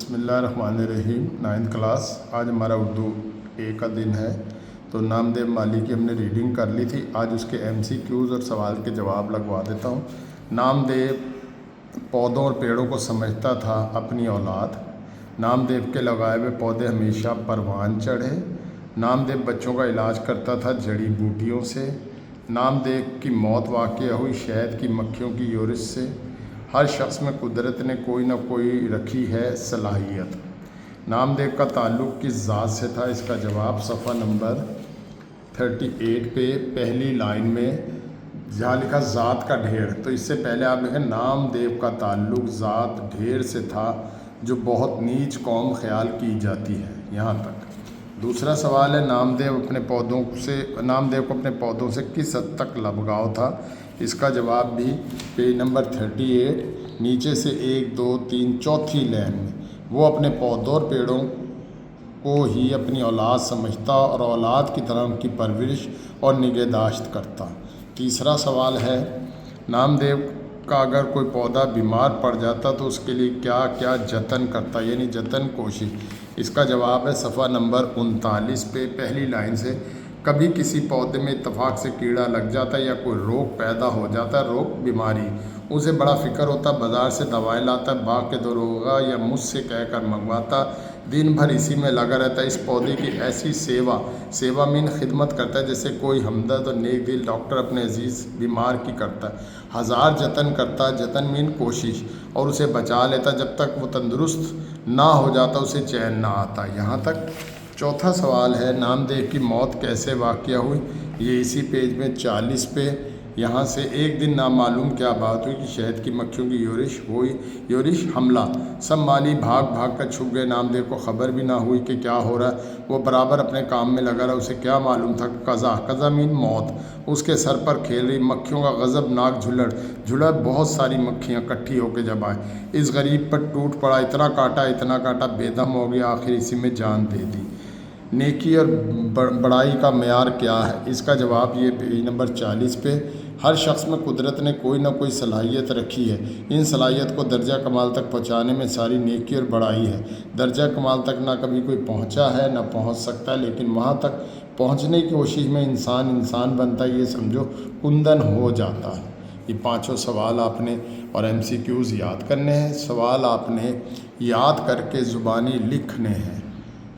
बिस्मिल्लाहिर्रहमानिर्रहीम। 9th class. आज हमारा उर्दू ए का दिन है। तो नामदेव माली की हमने रीडिंग कर ली थी। आज उसके MCQs और सवाल के जवाब लगवा देता हूँ। नामदेव पौधों और पेड़ों को समझता था अपनी औलाद। नामदेव के लगाए हुए पौधे हमेशा परवान चढ़े। नामदेव बच्चों का इलाज करता था जड़ी बूटियों से। नामदेव की मौत वाक़या हुई शहद की मक्खियों की योरिश से। हर शख्स में कुदरत ने कोई ना कोई रखी है सलाहियत। नामदेव का ताल्लुक़ किस ज़ात से था? इसका जवाब सफ़ा नंबर 38 पे पहली लाइन में जहाँ लिखा ज़ात का ढेर, तो इससे पहले आप लिखें नामदेव का ताल्लुक़ ज़ात ढेर से था जो बहुत नीच कौम ख्याल की जाती है। यहाँ तक। दूसरा सवाल है नामदेव को अपने पौधों से किस हद तक लगाव था? इसका जवाब भी पेज नंबर 38 नीचे से 1, 2, 3 चौथी लाइन में वो अपने पौधों और पेड़ों को ही अपनी औलाद समझता और औलाद की तरह उनकी परवरिश और निगहदाश्त करता। तीसरा सवाल है नामदेव का अगर कोई पौधा बीमार पड़ जाता तो उसके लिए क्या क्या जतन करता, यानी जतन कोशिश। इसका जवाब है सफ़ा नंबर 39 पे पहली लाइन से। कभी किसी पौधे में इत्तफाक से कीड़ा लग जाता है या कोई रोग पैदा हो जाता है, रोग बीमारी, उसे बड़ा फ़िक्र होता, बाज़ार से दवाएं लाता, बाग के दरोगा या मुझसे कहकर मंगवाता, दिन भर इसी में लगा रहता है। इस पौधे की ऐसी सेवा मीन खिदमत करता है जैसे कोई हमदर्द और नेक दिल डॉक्टर अपने अजीज़ बीमार की करता है। हज़ार जतन करता, जतन मीन कोशिश, और उसे बचा लेता जब तक वो तंदुरुस्त ना हो जाता, उसे चैन ना आता। यहाँ तक। चौथा सवाल है नामदेव की मौत कैसे वाक़या हुई? ये इसी पेज में 40 पे। यहाँ से एक दिन नामालूम क्या बात हुई कि शहद की मक्खियों की योरिश हमला। सब माली भाग भाग कर छुप गए। नामदेव को ख़बर भी ना हुई कि क्या हो रहा है। वो बराबर अपने काम में लगा रहा। उसे क्या मालूम था कज़ा मीन मौत उसके सर पर खेल रही। मक्खियों का गज़बनाक झुलड़ बहुत सारी मक्खियाँ इकट्ठी होकर जब आए इस गरीब पर टूट पड़ा। इतना काटा बेदम हो गया, आखिर इसी में जान दे दी। नेकी और बड़ाई का मेयार क्या है? इसका जवाब ये पेज नंबर 40 पे। हर शख्स में कुदरत ने कोई ना कोई सलाहियत रखी है। इन सलाहियत को दर्जा कमाल तक पहुँचाने में सारी नेकी और बड़ाई है। दर्जा कमाल तक ना कभी कोई पहुँचा है ना पहुँच सकता है, लेकिन वहाँ तक पहुँचने की कोशिश में इंसान बनता है, ये समझो कुंदन हो जाता है। ये पाँचों सवाल आपने और MCQs याद करने हैं। सवाल आपने याद करके ज़ुबानी लिखने हैं।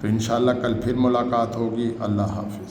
तो इंशाअल्लाह कल फिर मुलाकात होगी। अल्लाह हाफ़िज़।